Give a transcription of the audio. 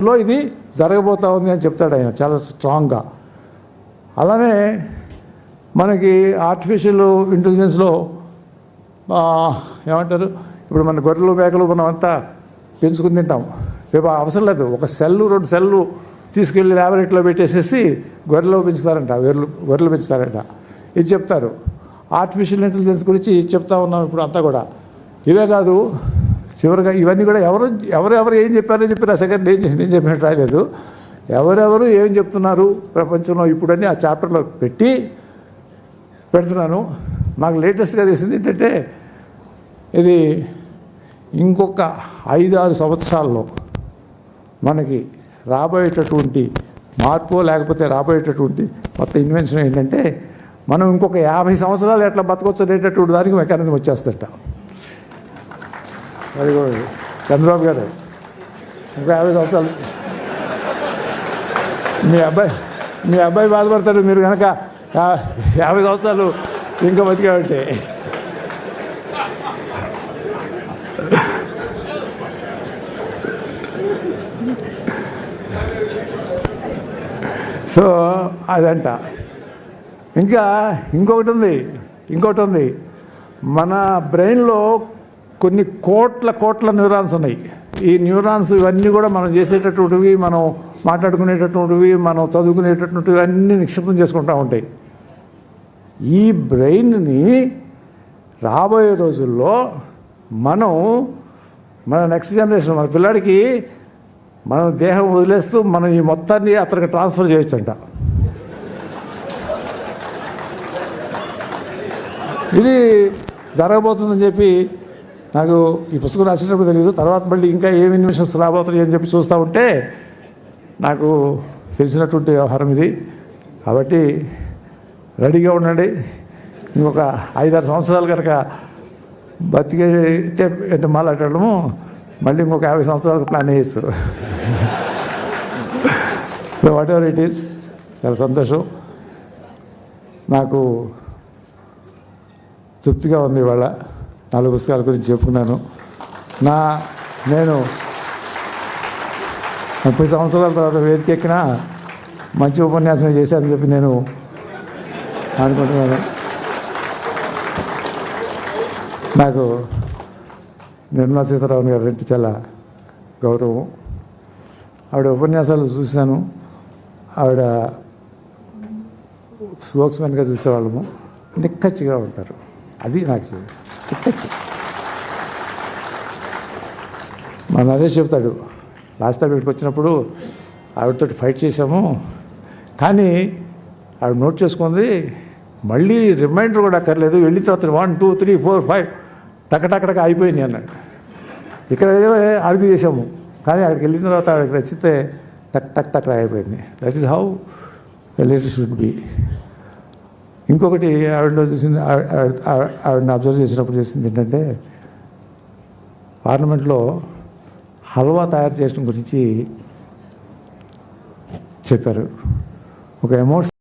లో ఇది జరగబోతా ఉంది అని చెప్తాడు ఆయన చాలా స్ట్రాంగ్గా. అలానే మనకి ఆర్టిఫిషియల్ ఇంటెలిజెన్స్లో ఏమంటారు, ఇప్పుడు మన గొర్రెలు మేకలు మనం అంతా పెంచుకుని తింటాం. రేపు అవసరం లేదు, ఒక సెల్లు 2 సెల్లు తీసుకెళ్ళి ల్యాబొరేటరీలో పెట్టేసేసి గొర్రెలు పెంచుతారంట, గొర్రెలు పెంచుతారంట. ఇది చెప్తారు. ఆర్టిఫిషియల్ ఇంటెలిజెన్స్ గురించి చెప్తా ఉన్నాం ఇప్పుడు అంతా కూడా. ఇవే కాదు, చివరిగా ఇవన్నీ కూడా ఎవరెవరు ఏం చెప్పారో సెకండ్ నేను చెప్పినట్టు రాయలేదు. ఎవరెవరు ఏం చెప్తున్నారు ప్రపంచంలో ఇప్పుడని ఆ చాప్టర్లో పెడుతున్నాను. మాకు లేటెస్ట్గా తెలిసింది ఏంటంటే, ఇది ఇంకొక 5-6 సంవత్సరాల్లో మనకి రాబోయేటటువంటి మార్పు, లేకపోతే రాబోయేటటువంటి కొత్త ఇన్వెన్షన్ ఏంటంటే, మనం ఇంకొక 50 సంవత్సరాలు ఎట్లా బతకొచ్చు అనేటటువంటి దానికి మెకానిజం వచ్చేస్తట. అది కూడా చంద్రబాబు గారు ఇంకా 50 సంవత్సరాలు మీ అబ్బాయి బాధపడతాడు, మీరు కనుక 50 సంవత్సరాలు ఇంకా బతికాబట్టే. సో అదంట. ఇంకొకటి ఉంది, మన బ్రెయిన్లో కొన్ని కోట్ల న్యూరాన్స్ ఉన్నాయి. ఈ న్యూరాన్స్ ఇవన్నీ కూడా మనం చేసేటటువంటివి, మనం మాట్లాడుకునేటటువంటివి, మనం చదువుకునేటటువంటివి అన్నీ నిక్షిప్తం చేసుకుంటూ ఉంటాయి. ఈ బ్రెయిన్ని రాబోయే రోజుల్లో మన నెక్స్ట్ జనరేషన్, మన పిల్లాడికి మన దేహం వదిలేస్తూ మనం ఈ మొత్తాన్ని అతనికి ట్రాన్స్ఫర్ చేయొచ్చంట. ఇది జరగబోతుందని చెప్పి నాకు ఈ పుస్తకం రాసినప్పుడు తెలియదు. తర్వాత మళ్ళీ ఇంకా ఏమి ఇన్వెన్షన్స్ రాబోతున్నాయి అని చెప్పి చూస్తూ ఉంటే నాకు తెలిసినటువంటి వ్యవహారం ఇది. కాబట్టి రెడీగా ఉండండి. ఇంకొక 5-6 సంవత్సరాలు కనుక బతికే మాట్లాడము, మళ్ళీ ఇంకొక 50 సంవత్సరాలకు ప్లాన్ చేయొచ్చు. వాట్ ఎవర్ ఇట్ ఈస్, చాలా సంతోషం. నాకు తృప్తిగా ఉంది. ఇవాళ 4 పుస్తకాల గురించి చెప్పుకున్నాను. నేను 30 సంవత్సరాల తర్వాత వేదికెక్కినా మంచి ఉపన్యాసం చేశానని చెప్పి నేను అనుకుంటున్నాను. నాకు నిర్మలా సీతారామన్ గారు అంటే చాలా గౌరవం. ఆవిడ ఉపన్యాసాలు చూశాను. ఆవిడ స్పోక్స్మెన్గా చూసేవాళ్ళము. నిక్కచ్చిగా ఉంటారు. అది నాకు నిక్కచ్చి. మా నరేష్ చెప్తాడు, లాస్ట్ టైం ఇక్కడికి వచ్చినప్పుడు ఆవిడతో ఫైట్ చేశాము, కానీ ఆవిడ నోట్ చేసుకుంది, మళ్ళీ రిమైండర్ కూడా అక్కర్లేదు, వెళ్ళిన తర్వాత 1 2 3 4 5 టక్కటక్కడక అయిపోయింది అన్నాడు. ఇక్కడ ఏదో ఆర్గ్యూ చేసాము, కానీ అక్కడికి వెళ్ళిన తర్వాత ఆవిడకి నచ్చితే టక్ అయిపోయింది. That is how a leader should be. ఇంకొకటి ఆవిడలో చూసింది, ఆవిడని అబ్జర్వ్ చేసినప్పుడు చేసింది ఏంటంటే, పార్లమెంట్లో హల్వా తయారు చేయడం గురించి చెప్పారు. ఒక ఎమోషన్